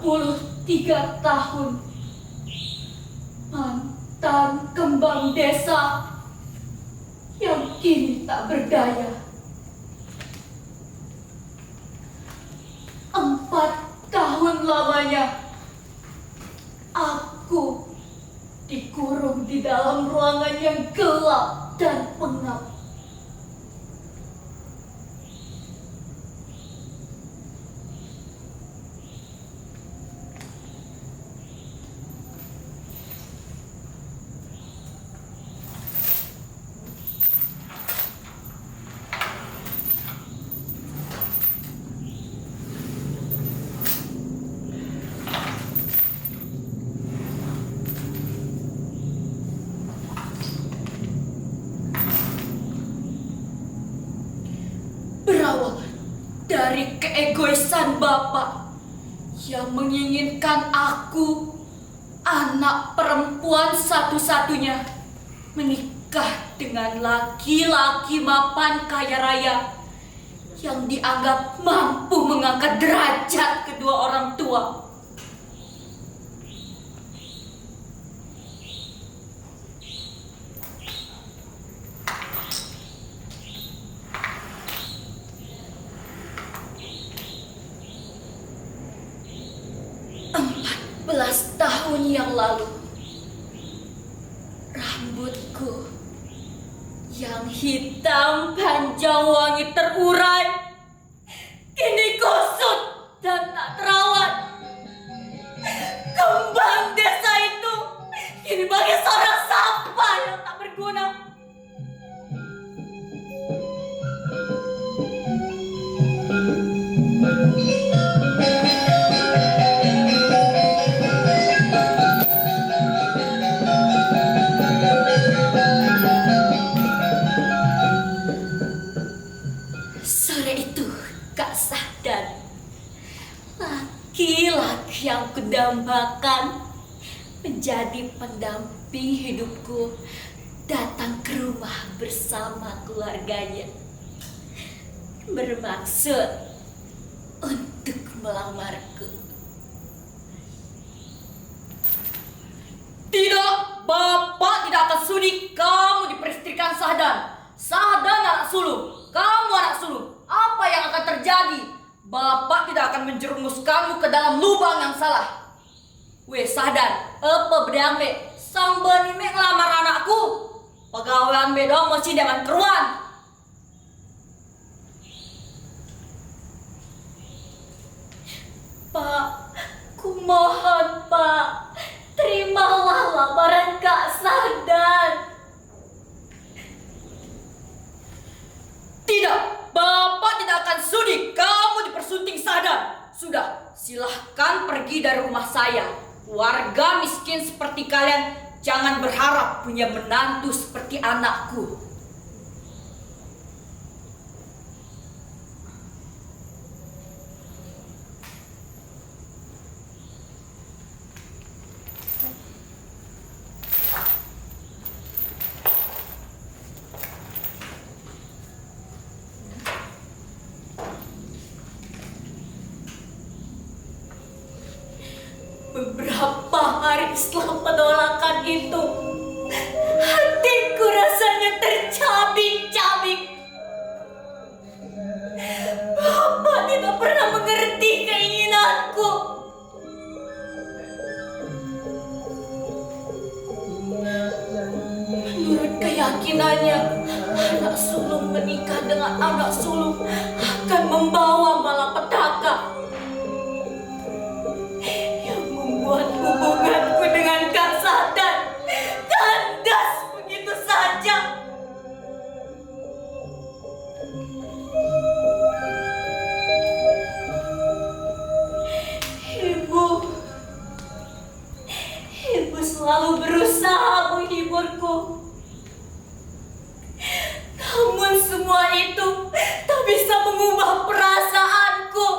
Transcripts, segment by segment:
33 tahun. Mantan kembang desa yang kini tak berdaya. 4 tahun lamanya aku dikurung di dalam ruangan yang gelap dan pengap. Berawal dari keegoisan bapak yang menginginkan aku, anak perempuan satu-satunya, menikah dengan laki-laki mapan kaya raya yang dianggap mampu mengangkat derajat kedua orang tua. Belas tahun yang lalu, rambutku yang hitam panjang wangi terurai kini kusut dan tak terawat. Kembang desa itu kini bagai seorang sampah yang tak berguna. Sore itu Kak Sahdan, laki-laki yang kudambakan menjadi pendamping hidupku, datang ke rumah bersama keluarganya, bermaksud untuk melamarku. Tidak, Bapak tidak akan sudi kamu diperistrikan Sahdan. Sahdan anak sulung, kamu anak sulung. Apa yang akan terjadi? Bapak tidak akan menjerumuskanmu ke dalam lubang yang salah. Weh Sahdan, apa bedang be? Sambil ini ngelamar anakku. Pegawaian be dong mesti dengan keruan. Pak, kumohon Pak, terimalah lamaran Kak Sahdan. Tidak, Bapak tidak akan sudi kamu dipersunting Sahdan. Sudah, silahkan pergi dari rumah saya. Warga miskin seperti kalian jangan berharap punya menantu seperti anakku. Beberapa hari setelah penolakan itu, hatiku rasanya tercabik-cabik. Bapak tidak pernah mengerti keinginanku. Menurut keyakinannya, anak sulung menikah dengan anak sulung akan membawa malapetaka. Buat hubunganku dengan Kak Sahdan kandas begitu saja. Ibu selalu berusaha menghiburku. Namun semua itu tak bisa mengubah perasaanku.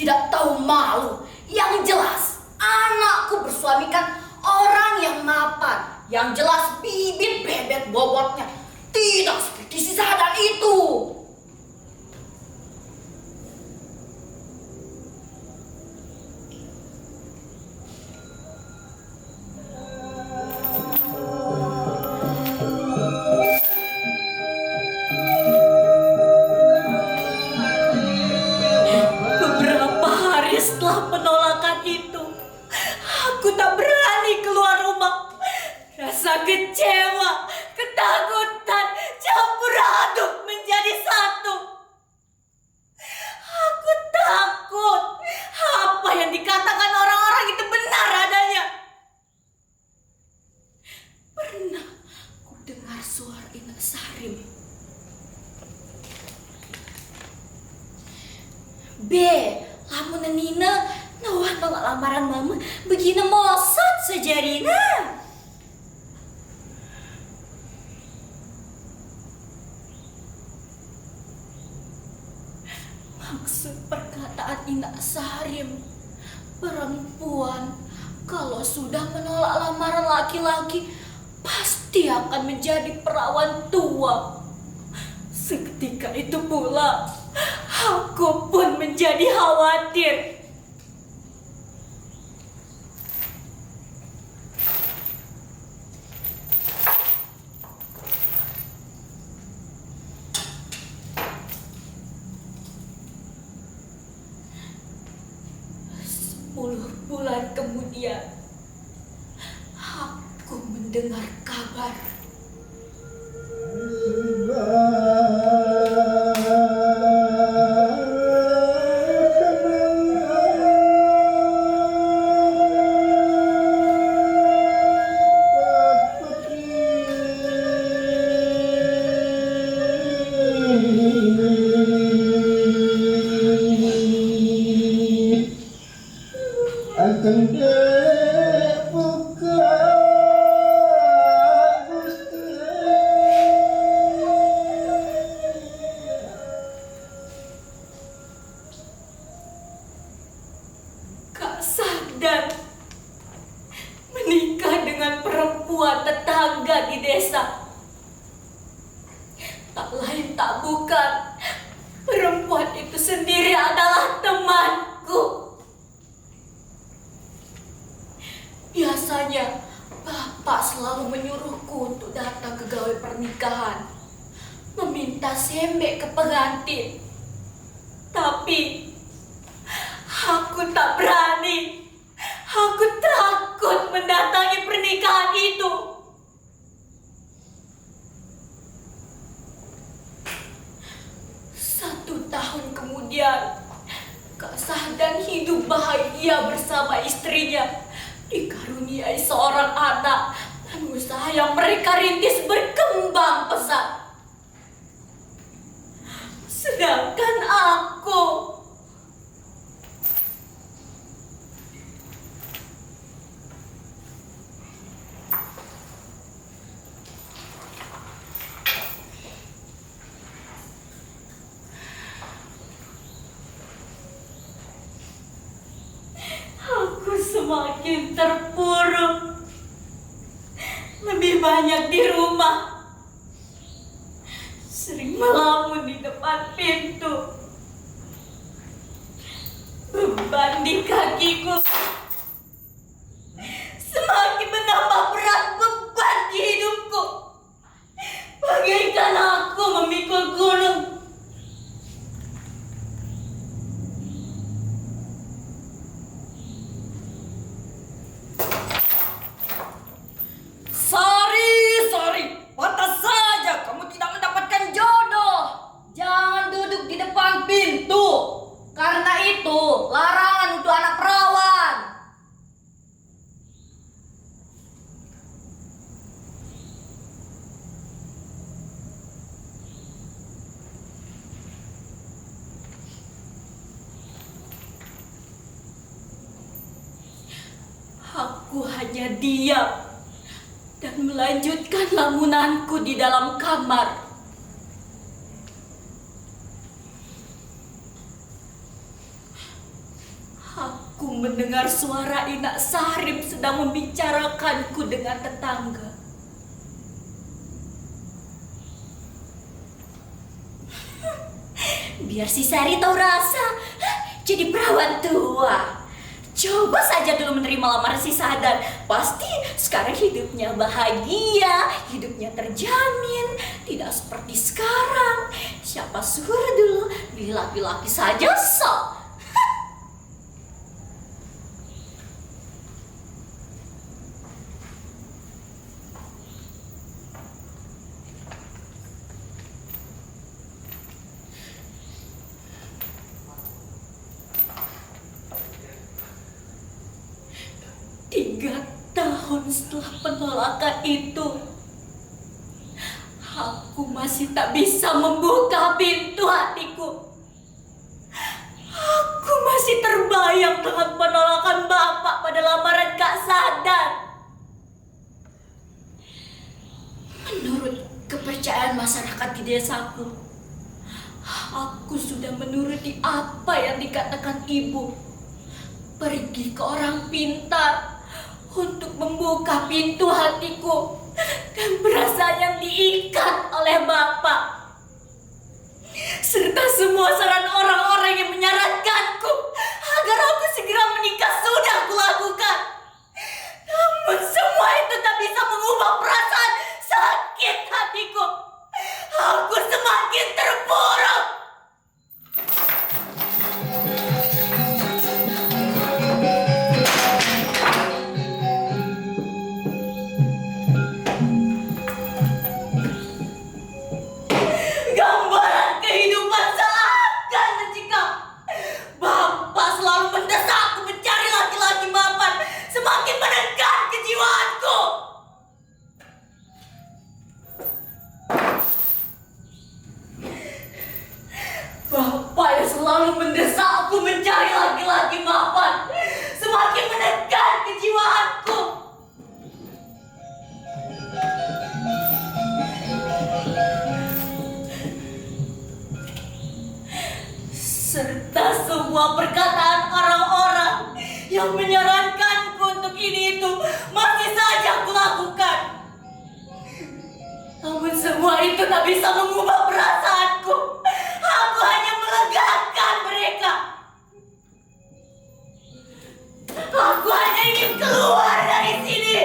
Tidak tahu malu. Yang jelas anakku bersuamikan orang yang mapan. Yang jelas bibit bebet bobotnya. Tidak seperti si Sahdan itu. Beberapa hari setelah penolakan itu, aku tak berani keluar rumah. Rasa kecewa, ketakutan, campur aduk menjadi satu. Aku takut apa yang dikatakan orang-orang itu benar adanya. Pernah ku dengar suara Ina Sarim. Lamun Nina nawah nolak lamaran mama begini mosot sejarina. Maksud perkataan Ina Sarim, perempuan kalau sudah menolak lamaran laki-laki pasti akan menjadi perawan tua. Seketika itu pula aku pun menjadi khawatir. 10 bulan kemudian, aku mendengar kabar. Akan dibuka Kak Sahdan menikah dengan perempuan tetangga di desa. Tak lain tak bukan, perempuan itu sendiri adalah temanku. Biasanya bapak selalu menyuruhku untuk datang ke gawe pernikahan, meminta sembek ke pengantin. Tapi aku tak berani. Aku takut mendatangi pernikahan itu. Satu tahun kemudian, Kak Sahdan hidup bahagia bersama istrinya, dikaruniai seorang anak, dan usaha yang mereka rintis berkembang pesat. Sedangkan aku semakin terpuruk. Lebih banyak di rumah, sering melamun di depan pintu. Beban di kakiku semakin menambah berat beban di hidupku, bagaikan aku memikul gunung. Sorry, pantas saja kamu tidak mendapatkan jodoh. Jangan duduk di depan pintu, karena itu larangan untuk anak perawan. Aku hanya diam dan melanjutkan lamunanku di dalam kamar. Aku mendengar suara Ina Sarim sedang membicarakanku dengan tetangga. biar si Sari tahu rasa jadi perawan tua. Coba saja dulu menerima lamaran si Sahdan, pasti sekarang hidupnya bahagia, hidupnya terjamin, tidak seperti sekarang. Siapa suruh dulu beli laki-laki saja sok. Tahun setelah penolakan itu, aku masih tak bisa membuka pintu hatiku. Aku masih terbayang dengan penolakan Bapak pada lamaran Kak Sahdan. Menurut kepercayaan masyarakat di desaku, aku sudah menuruti apa yang dikatakan ibu. Pergi ke orang pintar untuk membuka pintu hatiku dan perasaan yang diikat oleh Bapak, serta semua saran orang-orang yang menyarankanku agar aku segera menikah sudah kulakukan. Namun semua itu tak bisa mengubah perasaan sakit hatiku. Aku semakin terpuruk. Bapak yang selalu mendesak aku mencari laki-laki mapan semakin menekan kejiwaanku. Serta semua perkataan orang-orang yang menyarankanku untuk ini itu masih saja aku lakukan. Namun semua itu tak bisa mengubah perasaanku. Aku hanya melegakan mereka. Aku hanya ingin keluar dari sini.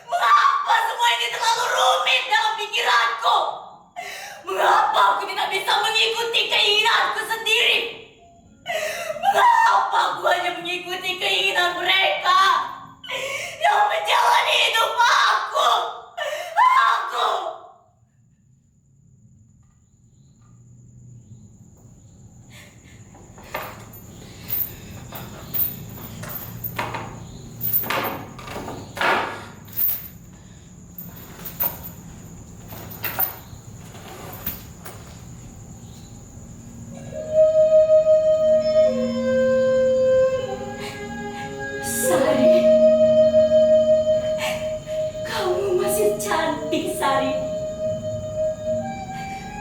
Mengapa semua ini terlalu rumit dalam pikiranku? Mengapa aku tidak bisa mengikuti keinginanku sendiri? Mengapa aku hanya mengikuti keinginan mereka yang menjalani hidup aku? Sari, kamu masih cantik, Sari.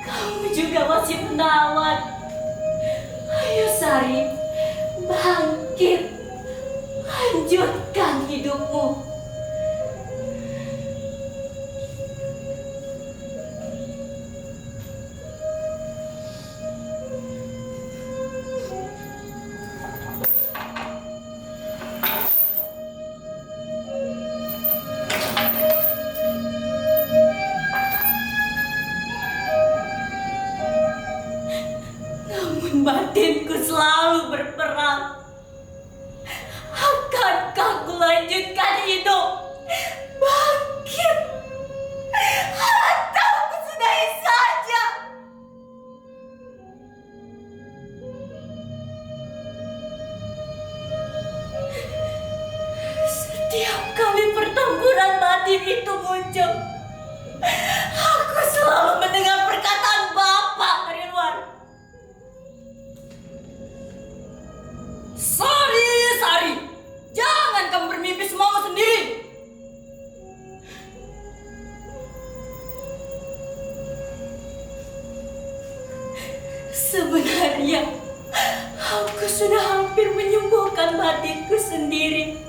Kamu juga masih menawan. Ayo Sari, bangkit, lanjutkan hidupmu. Batinku selalu berperang. Akankah ku lanjutkan hidup? Bangkit atau ku sudahi saja? Setiap kali pertempuran batin itu muncul, aku selalu mendengar perkataan Bapak dari luar. Sari, jangan kamu bermimpi semaumu sendiri. Sebenarnya Aku sudah hampir menyembuhkan batinku sendiri.